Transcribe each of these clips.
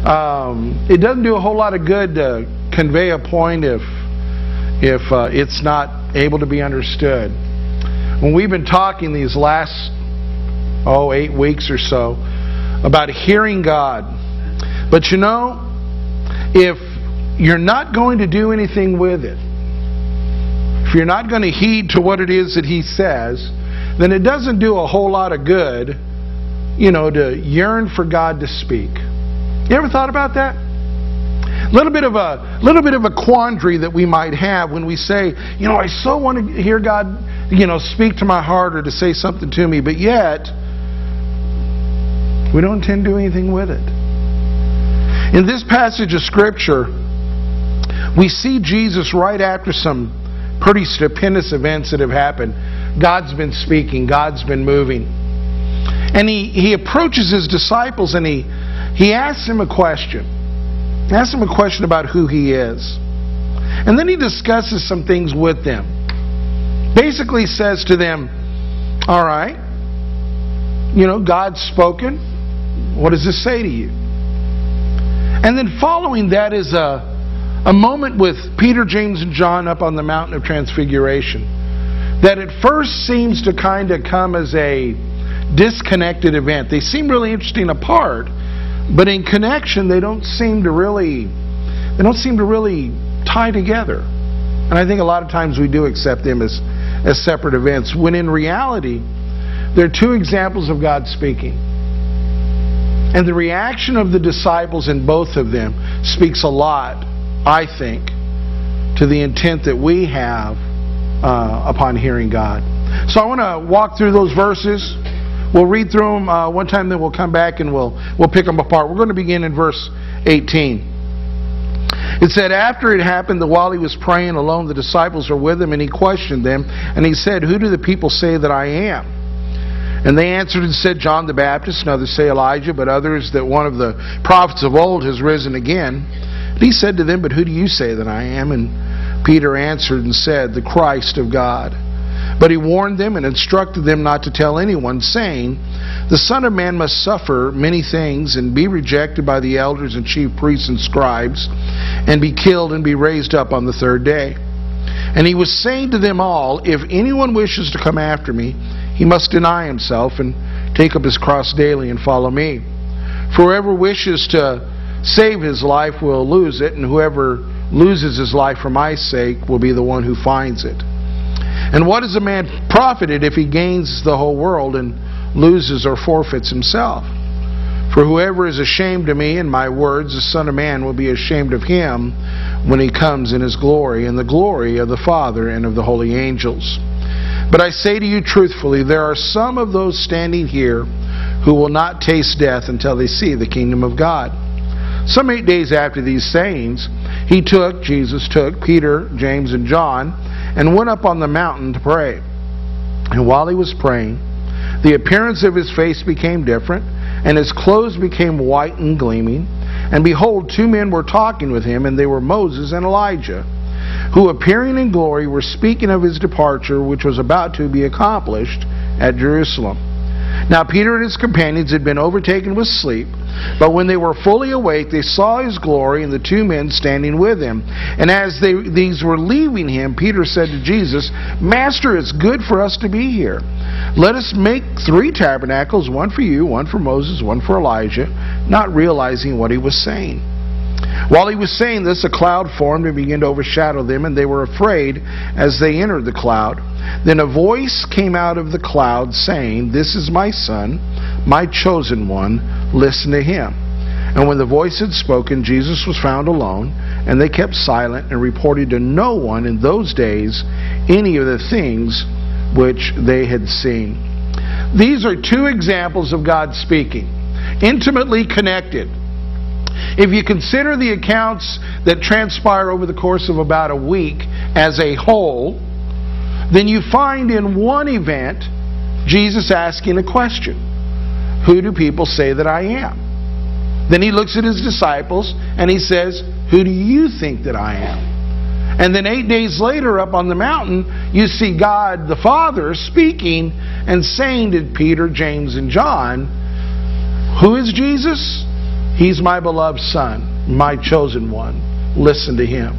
It doesn't do a whole lot of good to convey a point if it's not able to be understood. When we've been talking these last 8 weeks or so about hearing God, but you know, if you're not going to do anything with it, if you're not going to heed to what it is that He says, then it doesn't do a whole lot of good, to yearn for God to speak. You ever thought about that? Little bit of a quandary that we might have when we say, I so want to hear God, speak to my heart or to say something to me, but yet we don't intend to do anything with it. In this passage of Scripture, we see Jesus right after some pretty stupendous events that have happened. God's been speaking, God's been moving. And he approaches His disciples and he asks them a question. He asks them a question about who He is. And then He discusses some things with them. Basically says to them, all right, God's spoken. What does this say to you? And then following that is a moment with Peter, James, and John up on the mountain of Transfiguration that at first seems to kind of come as a disconnected event. They seem really interesting apart, but in connection they don't seem to really tie together. And I think a lot of times we do accept them as separate events, when in reality they're two examples of God speaking. And the reaction of the disciples in both of them speaks a lot, I think, to the intent that we have upon hearing God. So I want to walk through those verses. We'll read through them one time, then we'll come back and we'll pick them apart. We're going to begin in verse 18. It said, after it happened that while He was praying alone, the disciples were with Him, and He questioned them, and He said, who do the people say that I am? And they answered and said, John the Baptist, and others say Elijah, but others that one of the prophets of old has risen again. And He said to them, but who do you say that I am? And Peter answered and said, the Christ of God. But He warned them and instructed them not to tell anyone, saying, the Son of Man must suffer many things, and be rejected by the elders and chief priests and scribes, and be killed and be raised up on the third day. And He was saying to them all, if anyone wishes to come after me, he must deny himself and take up his cross daily and follow me. For whoever wishes to save his life will lose it, and whoever loses his life for my sake will be the one who finds it. And what is a man profited if he gains the whole world and loses or forfeits himself? For whoever is ashamed of me and my words, the Son of Man will be ashamed of him when He comes in His glory, and the glory of the Father and of the holy angels. But I say to you truthfully, there are some of those standing here who will not taste death until they see the kingdom of God. Some 8 days after these sayings, Jesus took Peter, James, and John, and went up on the mountain to pray. And while He was praying, the appearance of His face became different, and His clothes became white and gleaming. And behold, 2 men were talking with Him, and they were Moses and Elijah, who appearing in glory were speaking of His departure, which was about to be accomplished at Jerusalem. Now Peter and his companions had been overtaken with sleep, but when they were fully awake, they saw His glory and the 2 men standing with Him. And as these were leaving Him, Peter said to Jesus, Master, it's good for us to be here. Let us make 3 tabernacles, one for you, one for Moses, one for Elijah, not realizing what he was saying. While he was saying this, a cloud formed and began to overshadow them, and they were afraid as they entered the cloud. Then a voice came out of the cloud saying, This is my Son, my chosen one, listen to Him. And when the voice had spoken, Jesus was found alone, and they kept silent and reported to no one in those days any of the things which they had seen. These are 2 examples of God speaking, intimately connected. If you consider the accounts that transpire over the course of about a week as a whole, then you find in one event Jesus asking a question. Who do people say that I am? Then He looks at His disciples and He says, who do you think that I am? And then 8 days later up on the mountain, you see God the Father speaking and saying to Peter, James, and John, who is Jesus? He's my beloved Son, my chosen one. Listen to Him.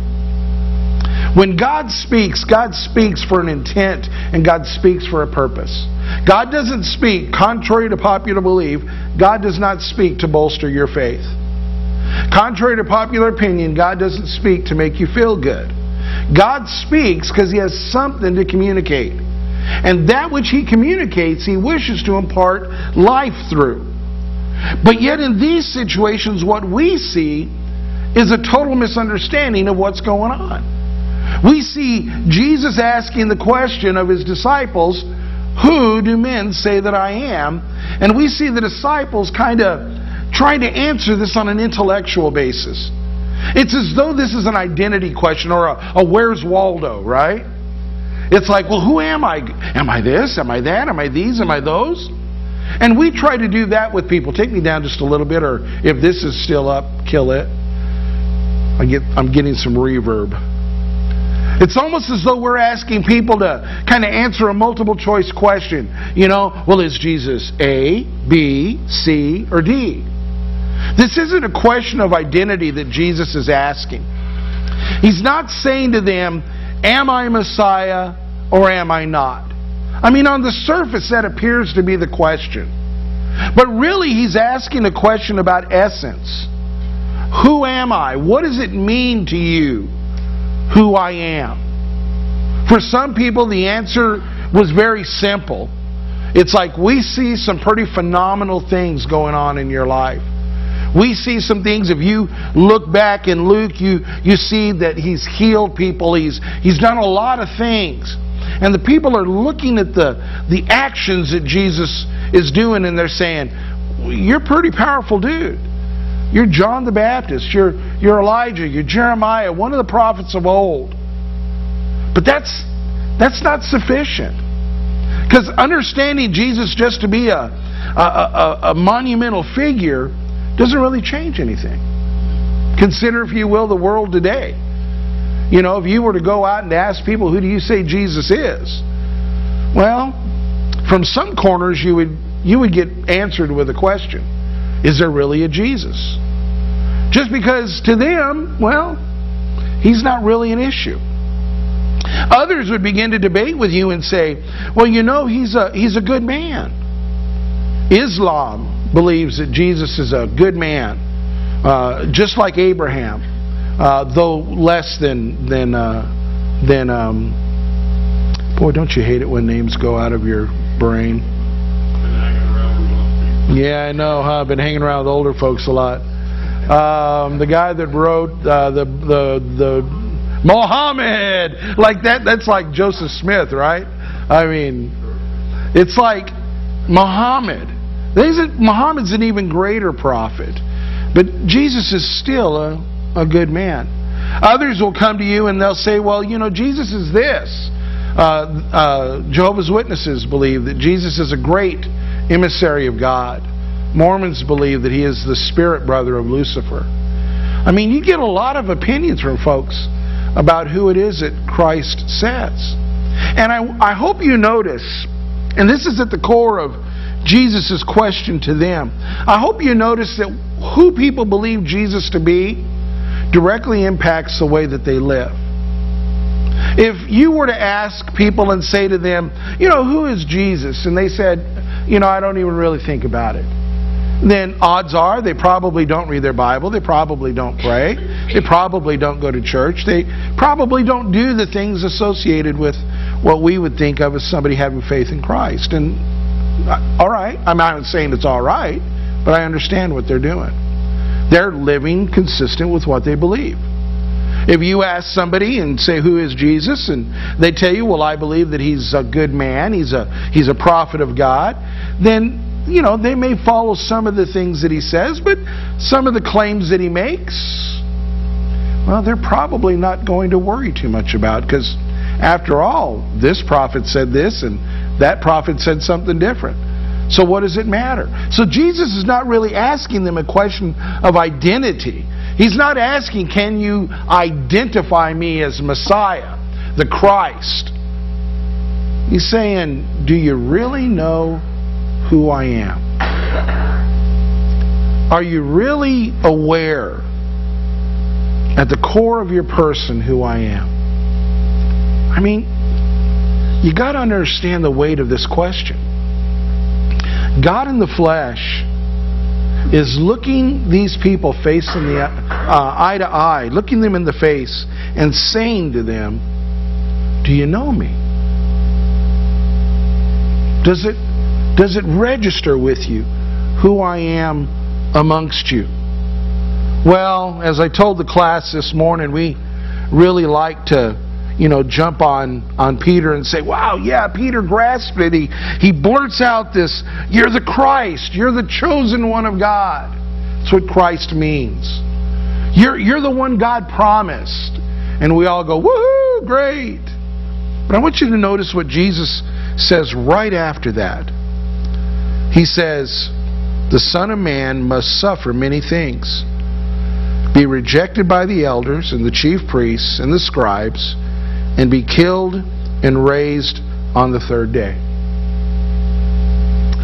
When God speaks for an intent, and God speaks for a purpose. God doesn't speak, contrary to popular belief, God does not speak to bolster your faith. Contrary to popular opinion, God doesn't speak to make you feel good. God speaks because He has something to communicate. And that which He communicates, He wishes to impart life through. But yet in these situations, what we see is a total misunderstanding of what's going on. We see Jesus asking the question of His disciples, "Who do men say that I am?" And we see the disciples kind of trying to answer this on an intellectual basis. It's as though this is an identity question or a where's Waldo, right? It's like, well, who am I? Am I this? Am I that? Am I these? Am I those? And we try to do that with people. Take me down just a little bit, or if this is still up, kill it. I'm getting some reverb. It's almost as though we're asking people to kind of answer a multiple choice question. You know, well, is Jesus A, B, C, or D? This isn't a question of identity that Jesus is asking. He's not saying to them, am I Messiah or am I not? I mean, on the surface, that appears to be the question. But really, He's asking a question about essence. Who am I? What does it mean to you who I am? For some people, the answer was very simple. It's like, we see some pretty phenomenal things going on in your life. We see some things. If you look back in Luke, you see that He's healed people. He's done a lot of things. And the people are looking at the actions that Jesus is doing, and they're saying, you're a pretty powerful dude. You're John the Baptist. You're Elijah. You're Jeremiah, one of the prophets of old. But that's not sufficient. Because understanding Jesus just to be a monumental figure doesn't really change anything. Consider, if you will, the world today. You know, if you were to go out and ask people, who do you say Jesus is? Well, from some corners you would get answered with a question. Is there really a Jesus? Just because to them, well, He's not really an issue. Others would begin to debate with you and say, well, you know, he's a good man. Islam believes that Jesus is a good man, just like Abraham, though less than boy, don't you hate it when names go out of your brain? Yeah, I know, huh? I've been hanging around with older folks a lot. The guy that wrote the Mohammed, like that's like Joseph Smith, right? I mean, it's like Muhammad. Muhammad's an even greater prophet. But Jesus is still a good man. Others will come to you and they'll say, well, you know, Jesus is this. Jehovah's Witnesses believe that Jesus is a great emissary of God. Mormons believe that He is the spirit brother of Lucifer. I mean, you get a lot of opinions from folks about who it is that Christ says. And I hope you notice, and this is at the core of Jesus' question to them, I hope you notice that who people believe Jesus to be directly impacts the way that they live. If you were to ask people and say to them, you know, who is Jesus? And they said, you know, I don't even really think about it. Then odds are they probably don't read their Bible. They probably don't pray. They probably don't go to church. They probably don't do the things associated with what we would think of as somebody having faith in Christ. And all right, I'm not saying it's all right, but I understand what they're doing. They're living consistent with what they believe. If you ask somebody and say, who is Jesus? And they tell you, well, I believe that He's a good man. He's a prophet of God. Then, you know, they may follow some of the things that He says, but some of the claims that He makes, well, they're probably not going to worry too much about, because after all, this prophet said this and that prophet said something different. So what does it matter? So Jesus is not really asking them a question of identity. He's not asking, can you identify me as Messiah, the Christ? He's saying, do you really know who I am? Are you really aware at the core of your person who I am? I mean, you got to understand the weight of this question. God in the flesh is looking these people face in the eye to eye, looking them in the face and saying to them, do you know me? Does it register with you who I am amongst you? Well, as I told the class this morning, we really like to, jump on Peter and say, wow, yeah, Peter grasped it. He blurts out this, you're the Christ, you're the chosen one of God. That's what Christ means. You're the one God promised. And we all go, woohoo, great. But I want you to notice what Jesus says right after that. He says, the Son of Man must suffer many things, be rejected by the elders and the chief priests and the scribes, and be killed and raised on the third day.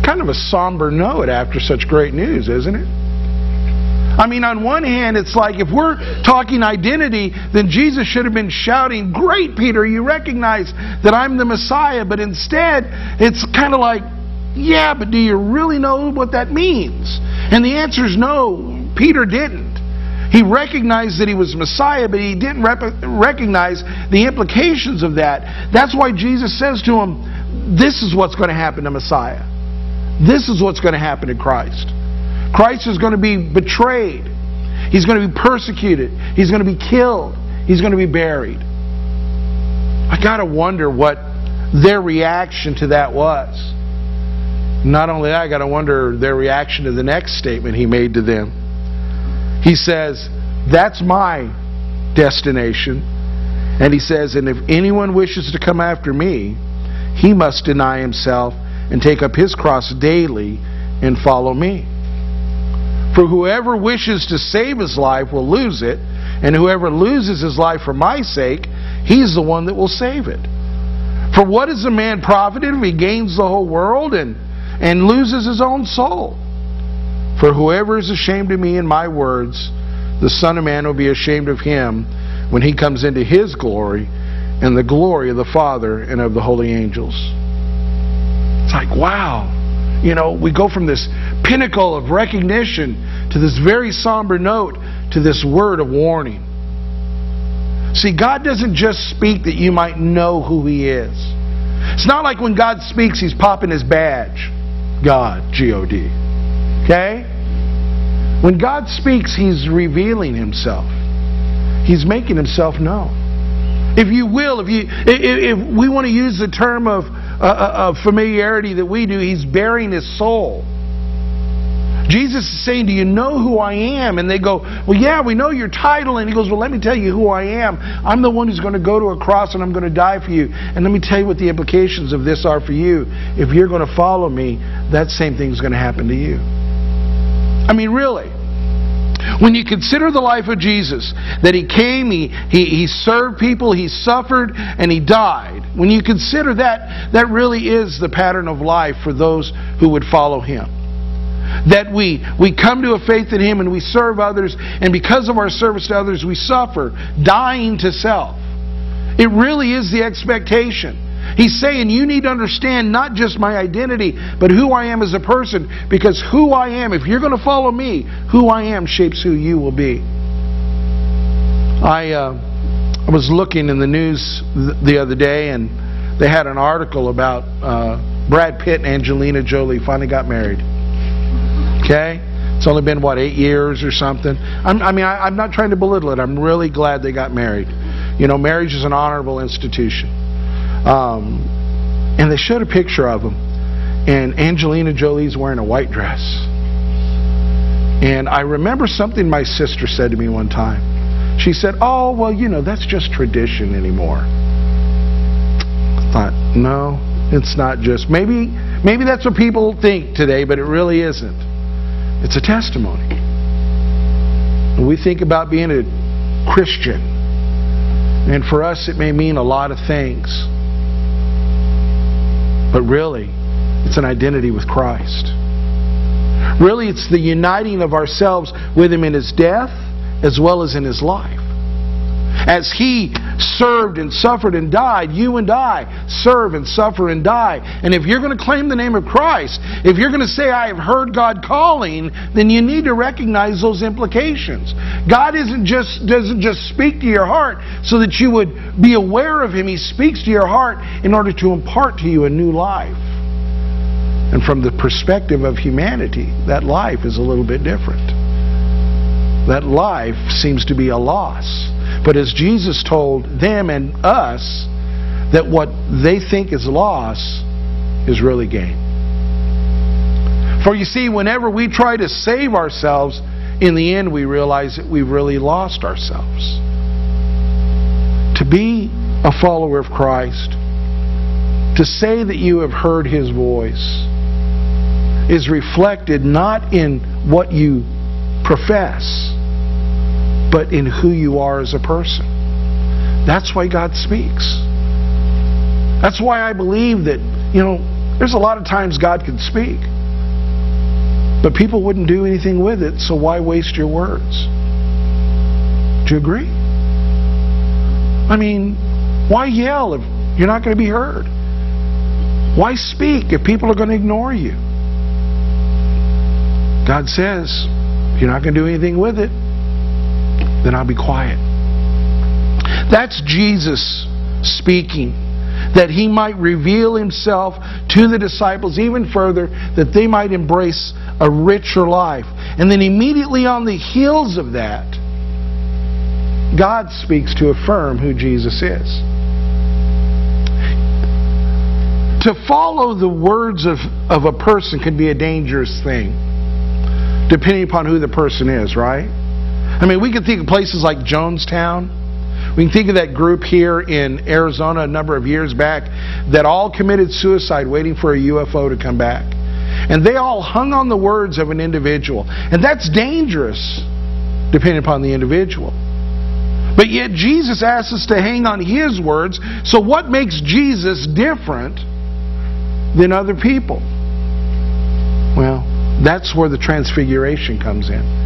Kind of a somber note after such great news, isn't it? I mean, on one hand, it's like if we're talking identity, then Jesus should have been shouting, great, Peter, you recognize that I'm the Messiah. But instead, it's kind of like, yeah, but do you really know what that means? And the answer is no, Peter didn't. He recognized that he was Messiah, but he didn't recognize the implications of that. That's why Jesus says to him, this is what's going to happen to Messiah. This is what's going to happen to Christ. Christ is going to be betrayed. He's going to be persecuted. He's going to be killed. He's going to be buried. I got to wonder what their reaction to that was. Not only that, I got to wonder their reaction to the next statement he made to them. He says, that's my destination. And he says, and if anyone wishes to come after me, he must deny himself and take up his cross daily and follow me. For whoever wishes to save his life will lose it, and whoever loses his life for my sake, he's the one that will save it. For what is a man profited if he gains the whole world and loses his own soul? For whoever is ashamed of me and my words, the Son of Man will be ashamed of him when he comes into his glory and the glory of the Father and of the holy angels. It's like, wow. We go from this pinnacle of recognition to this very somber note to this word of warning. See, God doesn't just speak that you might know who He is. It's not like when God speaks, He's popping His badge. God, G-O-D. Okay? When God speaks, He's revealing Himself. He's making Himself known. If you will, if we want to use the term of familiarity that we do, He's bearing His soul. Jesus is saying, do you know who I am? And they go, well, yeah, we know your title. And He goes, well, let me tell you who I am. I'm the one who's going to go to a cross and I'm going to die for you. And let me tell you what the implications of this are for you. If you're going to follow me, that same thing is going to happen to you. I mean, really. When you consider the life of Jesus, that He came, He served people, He suffered, and He died. When you consider that, that really is the pattern of life for those who would follow Him. That we come to a faith in Him and we serve others, and because of our service to others, we suffer, dying to self. It really is the expectation. He's saying you need to understand not just my identity, but who I am as a person, because who I am, if you're going to follow me, who I am shapes who you will be. I was looking in the news the other day, and they had an article about Brad Pitt and Angelina Jolie finally got married. Okay? It's only been, 8 years or something. I'm not trying to belittle it. I'm really glad they got married. Marriage is an honorable institution. And they showed a picture of them, and Angelina Jolie's wearing a white dress. And I remember something my sister said to me one time. She said, oh, well, that's just tradition anymore. I thought, no, it's not just. Maybe that's what people think today, but it really isn't. It's a testimony. When we think about being a Christian, and for us it may mean a lot of things, but really, it's an identity with Christ. Really, it's the uniting of ourselves with Him in His death as well as in His life. As He served and suffered and died, you and I serve and suffer and die. And if you're going to claim the name of Christ, if you're going to say, I have heard God calling, then you need to recognize those implications. God doesn't just speak to your heart so that you would be aware of Him. He speaks to your heart in order to impart to you a new life. And from the perspective of humanity, that life is a little bit different. That life seems to be a loss. But as Jesus told them and us, that what they think is loss is really gain. For you see, whenever we try to save ourselves, in the end we realize that we've really lost ourselves. To be a follower of Christ, to say that you have heard His voice, is reflected not in what you profess, but in who you are as a person. That's why God speaks. That's why I believe that, there's a lot of times God could speak, but people wouldn't do anything with it, so why waste your words? Do you agree? I mean, why yell if you're not going to be heard? Why speak if people are going to ignore you? God says, if you're not going to do anything with it, then I'll be quiet. That's Jesus speaking, that He might reveal Himself to the disciples even further, that they might embrace a richer life. And then immediately on the heels of that, God speaks to affirm who Jesus is. To follow the words of a person can be a dangerous thing, depending upon who the person is, right? I mean, we can think of places like Jonestown. We can think of that group here in Arizona a number of years back that all committed suicide waiting for a UFO to come back. And they all hung on the words of an individual. And that's dangerous, depending upon the individual. But yet Jesus asks us to hang on His words. So what makes Jesus different than other people? Well, that's where the transfiguration comes in.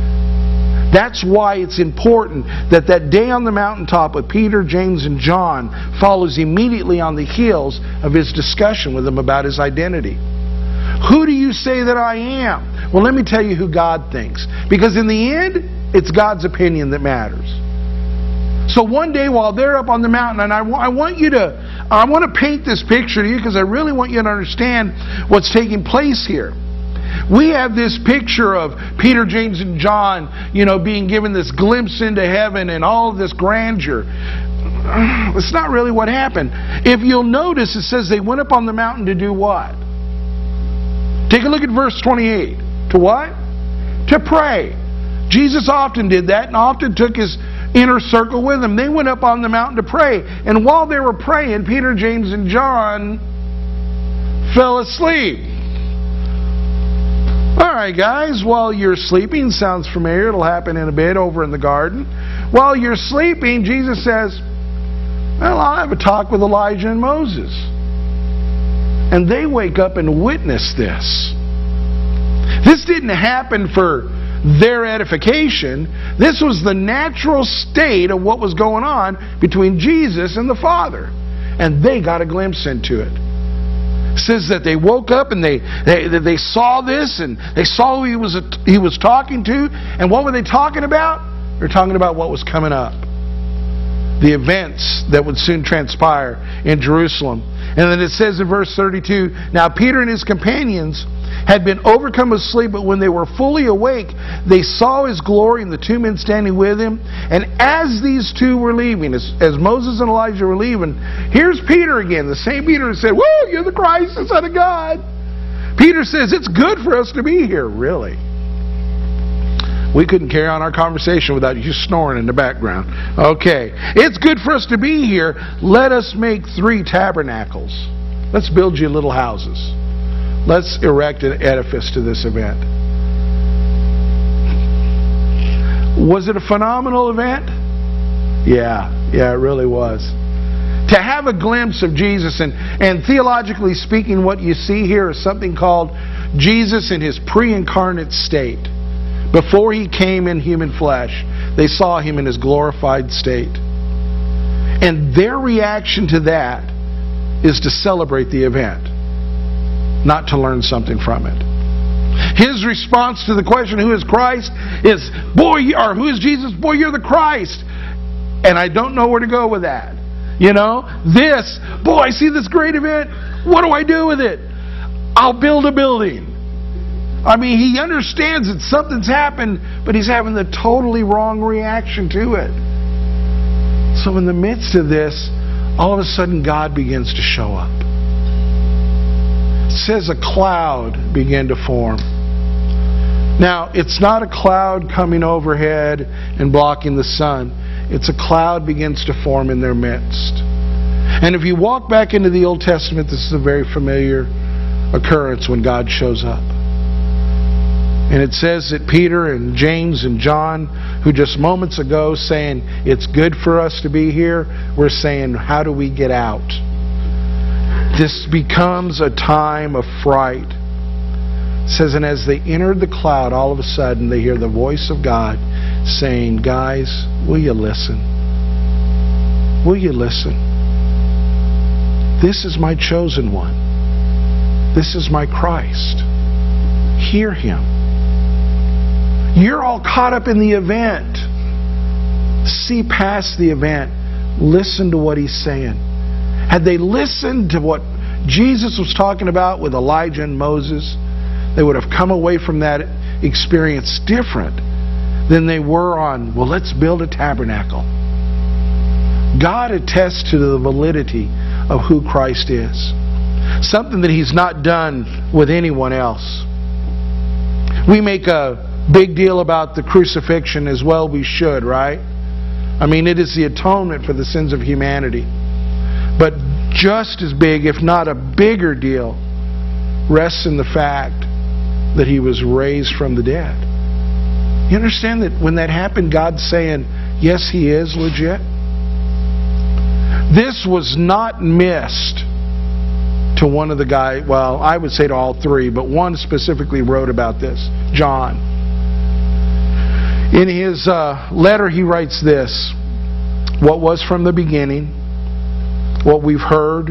That's why it's important that that day on the mountaintop with Peter, James, and John follows immediately on the heels of His discussion with them about His identity. Who do you say that I am? Well, let me tell you who God thinks. Because in the end, it's God's opinion that matters. So one day while they're up on the mountain, and I want to paint this picture to you because I really want you to understand what's taking place here. We have this picture of Peter, James, and John, being given this glimpse into heaven and all of this grandeur. It's not really what happened. If you'll notice, it says they went up on the mountain to do what? Take a look at verse 28. To what? To pray. Jesus often did that and often took His inner circle with Him. They went up on the mountain to pray. And while they were praying, Peter, James, and John fell asleep. Alright guys, while you're sleeping, sounds familiar, it'll happen in a bit over in the garden. While you're sleeping, Jesus says, well, I'll have a talk with Elijah and Moses. And they wake up and witness this. This didn't happen for their edification. This was the natural state of what was going on between Jesus and the Father. And they got a glimpse into it. Says that they woke up and they saw this and they saw who he was talking to. And what were they talking about? They're talking about what was coming up. The events that would soon transpire in Jerusalem. And then it says in verse 32, now Peter and his companions had been overcome with sleep, but when they were fully awake, they saw His glory and the two men standing with Him. And as these two were leaving, as Moses and Elijah were leaving, here's Peter again, the same Peter who said, woo, you're the Christ, the Son of God. Peter says, it's good for us to be here. Really? We couldn't carry on our conversation without you snoring in the background. Okay. It's good for us to be here. Let us make 3 tabernacles. Let's build you little houses. Let's erect an edifice to this event. Was it a phenomenal event? Yeah, it really was. To have a glimpse of Jesus, and theologically speaking, what you see here is something called Jesus in His pre-incarnate state. Before He came in human flesh, they saw Him in His glorified state. And their reaction to that is to celebrate the event, not to learn something from it. His response to the question, who is Christ, is, or who is Jesus? Boy, you're the Christ. And I don't know where to go with that. You know, I see this great event. What do I do with it? I'll build a building. I mean, he understands that something's happened, but he's having the totally wrong reaction to it. So in the midst of this, all of a sudden God begins to show up. It says a cloud began to form. Now, it's not a cloud coming overhead and blocking the sun. It's a cloud begins to form in their midst. And if you walk back into the Old Testament, this is a very familiar occurrence when God shows up. And it says that Peter and James and John, who just moments ago saying, it's good for us to be here, we're saying, how do we get out? This becomes a time of fright. It says, and as they entered the cloud, all of a sudden they hear the voice of God saying, guys, will you listen? Will you listen? This is my chosen one. This is my Christ. Hear Him. You're all caught up in the event. See past the event. Listen to what He's saying. Had they listened to what Jesus was talking about with Elijah and Moses, they would have come away from that experience different than they were on, well, let's build a tabernacle. God attests to the validity of who Christ is. Something that He's not done with anyone else. We make a big deal about the crucifixion, as well we should, right? I mean, it is the atonement for the sins of humanity. But just as big, if not a bigger deal, rests in the fact that He was raised from the dead. You understand that when that happened, God's saying, yes, He is legit? This was not missed to one of the guys, well, I would say to all three, but one specifically wrote about this, John. In his letter, he writes this: what was from the beginning, what we've heard,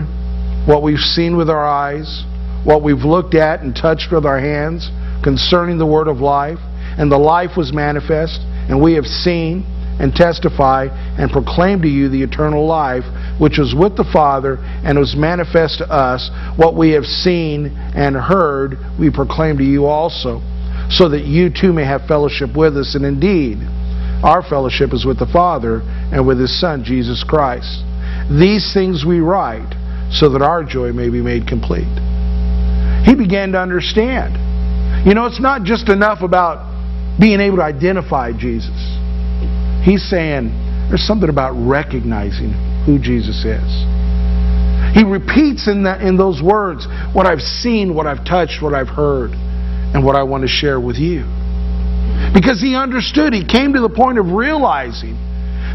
what we've seen with our eyes, what we've looked at and touched with our hands concerning the word of life, and the life was manifest, and we have seen and testify and proclaim to you the eternal life which was with the Father and was manifest to us. What we have seen and heard we proclaim to you also, so that you too may have fellowship with us. And indeed, our fellowship is with the Father and with His Son, Jesus Christ. These things we write so that our joy may be made complete. He began to understand. You know, it's not just enough about being able to identify Jesus. He's saying there's something about recognizing who Jesus is. He repeats in those words what I've seen, what I've touched, what I've heard, and what I want to share with you. Because he understood, he came to the point of realizing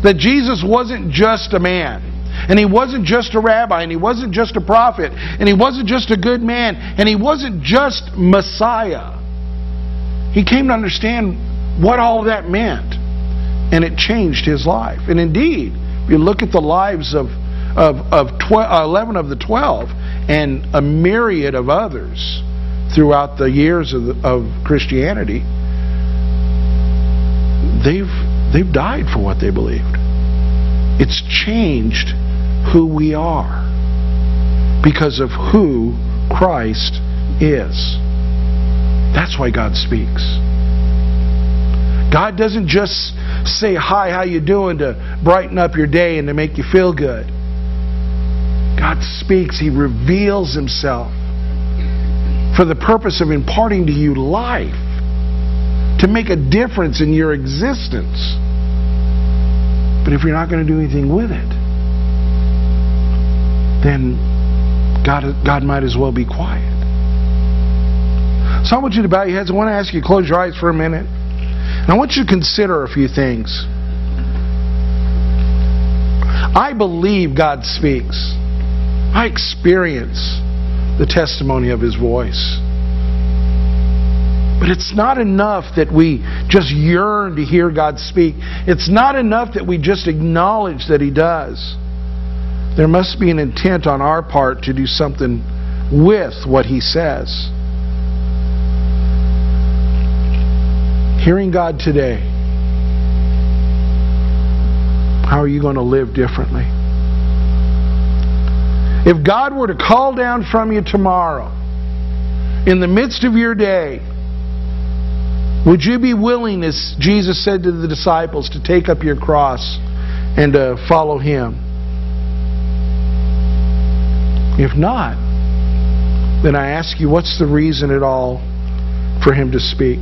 that Jesus wasn't just a man, and He wasn't just a rabbi, and He wasn't just a prophet, and He wasn't just a good man, and He wasn't just Messiah. He came to understand what all of that meant, and it changed his life. And indeed, if you look at the lives of 11 of the 12 and a myriad of others throughout the years of Christianity, they've died for what they believed. It's changed who we are because of who Christ is. That's why God speaks. God doesn't just say, hi, how you doing, to brighten up your day and to make you feel good. God speaks. He reveals Himself for the purpose of imparting to you life, to make a difference in your existence. But if you're not going to do anything with it, then God might as well be quiet. So I want you to bow your heads. I want to ask you to close your eyes for a minute. And I want you to consider a few things. I believe God speaks. I experience the testimony of His voice. But it's not enough that we just yearn to hear God speak. It's not enough that we just acknowledge that He does. There must be an intent on our part to do something with what He says. Hearing God today, how are you going to live differently? If God were to call down from you tomorrow, in the midst of your day, would you be willing, as Jesus said to the disciples, to take up your cross and to follow Him? If not, then I ask you, what's the reason at all for Him to speak?